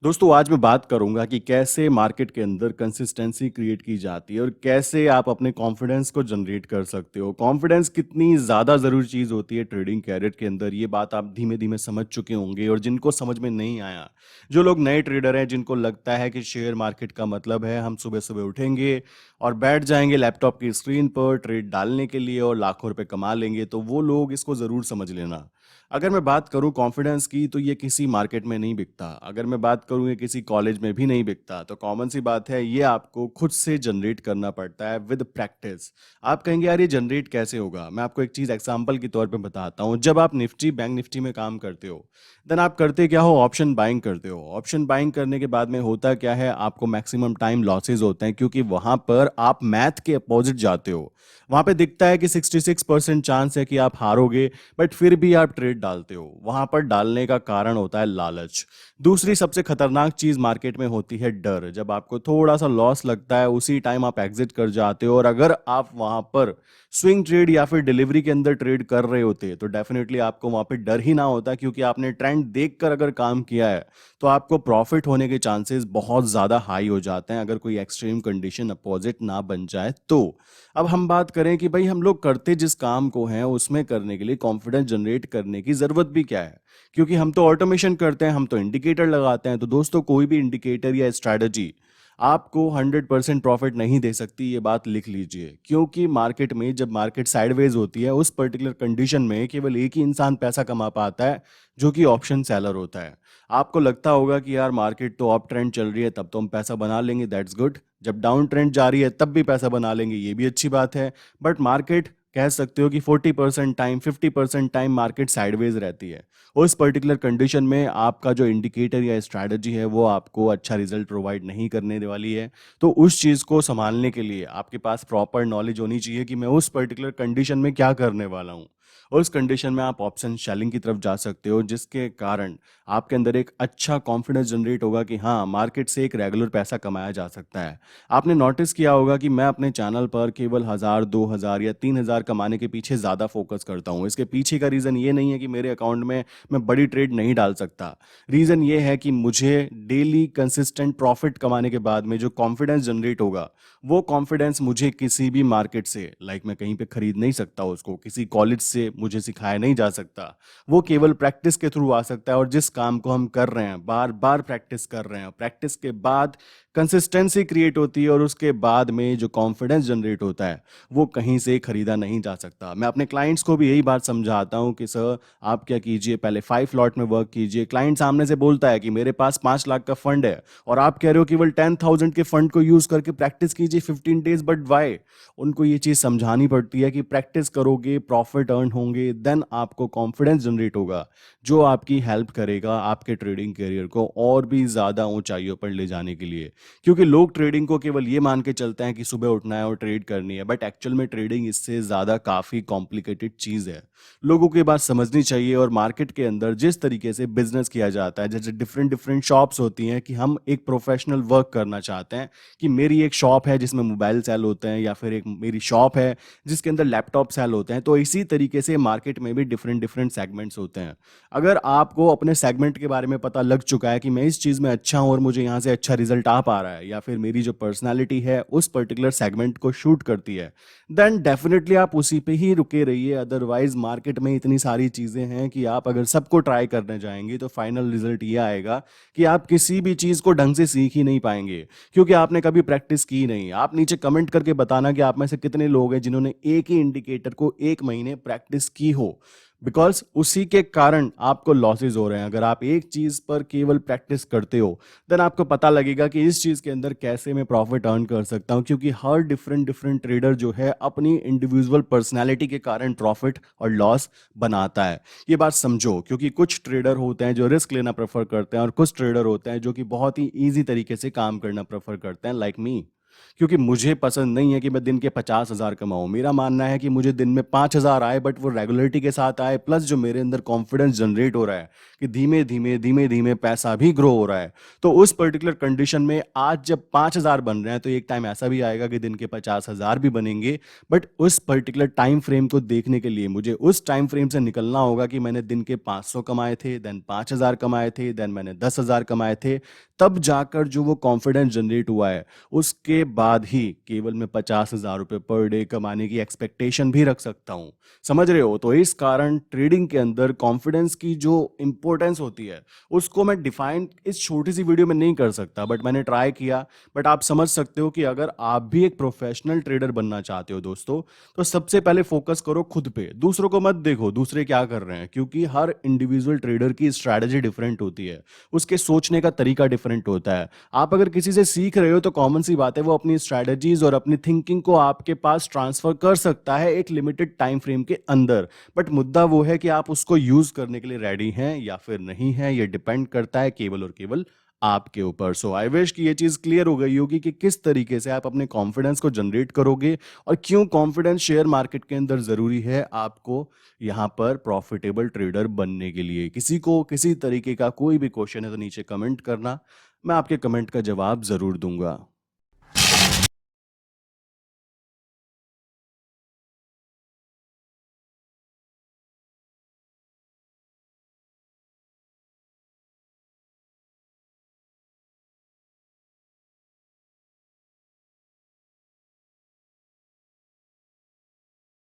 दोस्तों आज मैं बात करूंगा कि कैसे मार्केट के अंदर कंसिस्टेंसी क्रिएट की जाती है और कैसे आप अपने कॉन्फिडेंस को जनरेट कर सकते हो। कॉन्फिडेंस कितनी ज़्यादा ज़रूरी चीज़ होती है ट्रेडिंग कैरियर के अंदर, ये बात आप धीमे धीमे समझ चुके होंगे। और जिनको समझ में नहीं आया, जो लोग नए ट्रेडर हैं, जिनको लगता है कि शेयर मार्केट का मतलब है हम सुबह सुबह उठेंगे और बैठ जाएंगे लैपटॉप की स्क्रीन पर ट्रेड डालने के लिए और लाखों रुपए कमा लेंगे, तो वो लोग इसको ज़रूर समझ लेना। अगर मैं बात करूं कॉन्फिडेंस की, तो ये किसी मार्केट में नहीं बिकता। अगर मैं बात करूं ये किसी कॉलेज में भी नहीं बिकता। तो कॉमन सी बात है, ये आपको खुद से जनरेट करना पड़ता है विद प्रैक्टिस। आप कहेंगे यार ये जनरेट कैसे होगा? मैं आपको एक चीज एग्जांपल के तौर पे बताता हूं। जब आप निफ्टी बैंक निफ्टी में काम करते हो, देन आप करते क्या हो? ऑप्शन बाइंग करते हो। ऑप्शन बाइंग करने के बाद में होता क्या है, आपको मैक्सिमम टाइम लॉसेज होते हैं, क्योंकि वहां पर आप मैथ के अपोजिट जाते हो। वहां पे दिखता है कि 66% चांस है कि आप हारोगे, बट फिर भी आप ट्रेड डालते हो। वहां पर डालने का कारण होता है लालच। दूसरी सबसे खतरनाक चीज मार्केट में होती है डर। जब आपको थोड़ा सा लॉस लगता है, उसी टाइम आप एग्जिट कर जाते हो। और अगर आप वहां पर स्विंग ट्रेड या फिर डिलीवरी के अंदर ट्रेड कर रहे होते, तो डेफिनेटली आपको वहां पे डर ही ना होता, क्योंकि आपने ट्रेंड देखकर अगर काम किया है, तो आपको प्रॉफिट होने के चांसेस बहुत ज्यादा हाई हो जाते हैं, अगर कोई एक्सट्रीम कंडीशन अपोजिट ना बन जाए तो। अब हम बात करें कि भाई हम लोग करते जिस काम को हैं उसमें करने के लिए कॉन्फिडेंस जनरेट करने की जरूरत भी क्या है? क्योंकि हम तो ऑटोमेशन करते हैं, हम तो इंडिकेटर लगाते हैं। तो दोस्तों कोई भी इंडिकेटर या स्ट्रैटेजी आपको 100% प्रॉफिट नहीं दे सकती, ये बात लिख लीजिए। क्योंकि मार्केट में जब मार्केट साइडवेज होती है, उस पर्टिकुलर कंडीशन में केवल एक ही इंसान पैसा कमा पाता है, जो कि ऑप्शन सेलर होता है। आपको लगता होगा कि यार मार्केट तो अप ट्रेंड चल रही है, तब तो हम पैसा बना लेंगे, दैट्स गुड। जब डाउन ट्रेंड जा रही है तब भी पैसा बना लेंगे, ये भी अच्छी बात है। बट मार्केट कह सकते हो कि 40% टाइम, 50% टाइम मार्केट साइडवेज रहती है। उस पर्टिकुलर कंडीशन में आपका जो इंडिकेटर या स्ट्रैटेजी है, वो आपको अच्छा रिजल्ट प्रोवाइड नहीं करने वाली है। तो उस चीज़ को संभालने के लिए आपके पास प्रॉपर नॉलेज होनी चाहिए कि मैं उस पर्टिकुलर कंडीशन में क्या करने वाला हूँ। उस कंडीशन में आप ऑप्शन शेलिंग की तरफ जा सकते हो, जिसके कारण आपके अंदर एक अच्छा कॉन्फिडेंस जनरेट होगा कि हाँ, मार्केट से एक रेगुलर पैसा कमाया जा सकता है। आपने नोटिस किया होगा कि मैं अपने चैनल पर केवल 1000, 2000 या 3000 कमाने के पीछे ज़्यादा फोकस करता हूँ। इसके पीछे का रीज़न ये नहीं है कि मेरे अकाउंट में मैं बड़ी ट्रेड नहीं डाल सकता। रीज़न ये है कि मुझे डेली कंसिस्टेंट प्रॉफिट कमाने के बाद में जो कॉन्फिडेंस जनरेट होगा, वो कॉन्फिडेंस मुझे किसी भी मार्केट से, लाइक मैं कहीं पे खरीद नहीं सकता उसको, किसी कॉलेज से मुझे सिखाया नहीं जा सकता। वो केवल प्रैक्टिस के थ्रू आ सकता है। और जिस काम को हम कर रहे हैं, बार बार प्रैक्टिस कर रहे हैं, प्रैक्टिस के बाद कंसिस्टेंसी क्रिएट होती है, और उसके बाद में जो कॉन्फिडेंस जनरेट होता है, वो कहीं से खरीदा नहीं जा सकता। मैं अपने क्लाइंट्स को भी यही बात समझाता हूँ कि सर, आप क्या कीजिए, पहले 5 लॉट में वर्क कीजिए। क्लाइंट सामने से बोलता है कि मेरे पास 5 लाख का फंड है, और आप कह रहे हो केवल 10,000 के फंड को यूज करके प्रैक्टिस कीजिए 15 डेज, बट वाई? उनको ये चीज समझानी पड़ती है कि प्रैक्टिस करोगे, प्रॉफिट अर्न होंगे, देन आपको कॉन्फिडेंस जनरेट होगा, जो आपकी हेल्प करेगा आपके ट्रेडिंग करियर को और भी ज्यादा ऊंचाइयों पर ले जाने के लिए। क्योंकि लोग ट्रेडिंग को केवल ये मान के चलते हैं कि सुबह उठना है और ट्रेड करनी है, बट एक्चुअल में ट्रेडिंग इससे ज्यादा काफी कॉम्प्लिकेटेड चीज है। लोगों को ये बात समझनी चाहिए। और मार्केट के अंदर जिस तरीके से बिजनेस किया जाता है, जैसे डिफरेंट डिफरेंट शॉप्स होती हैं, कि हम एक प्रोफेशनल वर्क करना चाहते हैं, कि मेरी एक शॉप है जिसमें मोबाइल सेल होते हैं, या फिर एक मेरी शॉप है जिसके अंदर लैपटॉप सेल होते हैं, तो इसी तरीके से मार्केट में भी डिफरेंट डिफरेंट सेगमेंट्स होते हैं। अगर आपको अपने सेगमेंट के बारे में पता लग चुका है कि मैं इस चीज में अच्छा हूं और मुझे यहां से अच्छा रिजल्ट आ पा रहा है, या फिर मेरी जो पर्सनालिटी है उस पर्टिकुलर सेगमेंट को शूट करती है, देन डेफिनेटली आप उसी पे ही रुके रहिए। अदरवाइज मार्केट में इतनी सारी चीजें हैं कि आप अगर सबको ट्राई करने जाएंगे, तो फाइनल रिजल्ट ये आएगा कि आप किसी भी चीज को ढंग से सीख ही नहीं पाएंगे, क्योंकि आपने कभी प्रैक्टिस की नहीं। आप नीचे कमेंट करके बताना कि आप में से कितने लोग हैं जिन्होंने एक ही इंडिकेटर को 1 महीने प्रैक्टिस की हो, बिकॉज उसी के कारण आपको लॉसेज हो रहे हैं। अगर आप एक चीज पर केवल प्रैक्टिस करते हो, देन आपको पता लगेगा कि इस चीज के अंदर कैसे मैं प्रॉफिट अर्न कर सकता हूं, क्योंकि हर डिफरेंट डिफरेंट ट्रेडर जो है अपनी इंडिविजुअल पर्सनैलिटी के कारण प्रॉफिट और लॉस बनाता है। ये बात समझो, क्योंकि कुछ ट्रेडर होते हैं जो रिस्क लेना प्रेफर करते हैं, और कुछ ट्रेडर होते हैं जो कि बहुत ही ईजी तरीके से काम करना प्रेफर करते हैं, लाइक मी। क्योंकि मुझे पसंद नहीं है कि मैं दिन के 50,000 कमाऊँ। मेरा मानना है कि मुझे दिन में 5,000 आए बट वो रेगुलरिटी के साथ आए, प्लस जो मेरे अंदर कॉन्फिडेंस जनरेट हो रहा है कि धीमे-धीमे, धीमे-धीमे पैसा भी ग्रो हो रहा है। तो उस पर्टिकुलर कंडीशन में आज जब 5,000 बन रहे हैं तो एक टाइम ऐसा भी आएगा कि दिन के 50,000 भी बनेंगे। बट उस पर्टिकुलर टाइम फ्रेम को देखने के लिए मुझे उस टाइम फ्रेम से निकलना होगा कि मैंने दिन के 500 कमाए थे, देन 5,000 कमाए थे, देन मैंने 10,000 कमाए थे। तब जाकर जो वो कॉन्फिडेंस जनरेट हुआ है, उसके बाद ही केवल मैं 50,000 रुपए पर डे कमाने की एक्सपेक्टेशन भी रख सकता हूँ। समझ रहे हो? तो इस कारण ट्रेडिंग के अंदर कॉन्फिडेंस की जो इंपॉर्टेंस होती है, उसको मैं डिफाइन इस छोटी सी वीडियो में नहीं कर सकता, बट मैंने ट्राई किया। बट आप समझ सकते हो कि अगर आप भी एक प्रोफेशनल ट्रेडर बनना चाहते हो दोस्तों, तो सबसे पहले फोकस करो खुद पे, दूसरों को मत देखो दूसरे क्या कर रहे हैं, क्योंकि हर इंडिविजुअल ट्रेडर की स्ट्रैटेजी डिफरेंट होती है, उसके सोचने का तरीका डिफरेंट होता है। आप अगर किसी से सीख रहे हो तो कॉमन सी बात है, वो अपनी स्ट्रैटेजीज और अपनी थिंकिंग को आपके पास ट्रांसफर कर सकता है एक लिमिटेड टाइम फ्रेम के अंदर। बट मुद्दा वो है कि आप उसको यूज करने के लिए रेडी हैं या फिर नहीं हैं, ये डिपेंड करता है केवल और केवल आपके ऊपर। सो आई विश कि ये चीज क्लियर हो गई होगी कि किस तरीके से आप अपने कॉन्फिडेंस को जनरेट करोगे और क्यों कॉन्फिडेंस शेयर मार्केट के अंदर जरूरी है आपको यहाँ पर प्रॉफिटेबल ट्रेडर बनने के लिए। किसी को किसी तरीके का कोई भी क्वेश्चन है तो नीचे कमेंट करना, मैं आपके कमेंट का जवाब जरूर दूंगा।